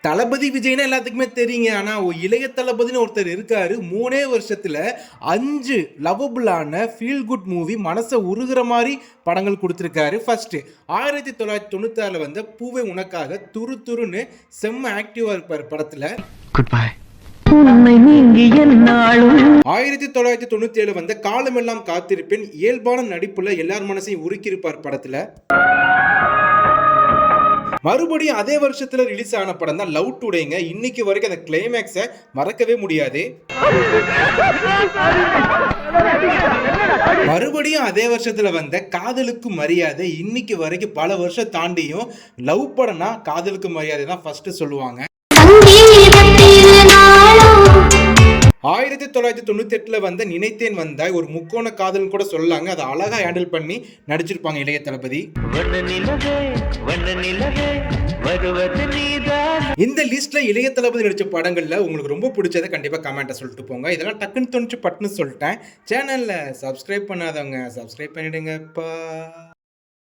தளபதி விஜய்னா எல்லாத்துக்குமே தெரியுங்க. ஆனா இளைய தளபதின்னு ஒருத்தர் இருக்காரு. 3 வருஷத்துல 5 லவ்வபுளான ஃபீல் குட் மூவி மனச உருகுற மாரி படங்கள் குடுத்திருக்காரு. ஃபர்ஸ்ட் 1996ல வந்த பூவே உனக்காக துரு துருன்னு செம்ம ஆக்டிவா இருப்பார் படத்துல. Good bye. 1997 வந்த காலமெல்லாம் காத்திருப்பேன் இயல்பான நடிப்புல எல்லார் மனசையும் உருக்கியிருப்பார் படத்துல. மறுபடியும் அதே வருஷத்துல ரிலீஸ் ஆன படம் தான் லவ் டுடேங்க. இன்னைக்கு வரைக்கும் அந்த கிளைமேக்ஸை மறக்கவே முடியாது. மறுபடியும் அதே வருஷத்துல வந்த காதலுக்கு மரியாதை இன்னைக்கு வரைக்கும் பல வருஷம் தாண்டியும் லவ் படம்னா காதலுக்கு மரியாதை தான் ஃபர்ஸ்ட் சொல்லுவாங்க. 1998ல வந்த நினைத்தேன் வந்தாய் ஒரு முக்கோண காதல் கூட சொல்லாங்க. அதை அழகா ஹேண்டில் பண்ணி நடிச்சிருப்பாங்க இளைய தளபதி. இந்த லிஸ்ட்ல இளைய தளபதி நடிச்ச படங்கள்ல உங்களுக்கு ரொம்ப பிடிச்சதை கண்டிப்பா கமெண்ட்டை சொல்லிட்டு போங்க. இதெல்லாம் டக்குன்னு தோணுச்சு பட்டுன்னு சொல்லிட்டேன். சேனல்ல சப்ஸ்கிரைப் பண்ணாதவங்க சப்ஸ்கிரைப் பண்ணிடுங்கப்பா.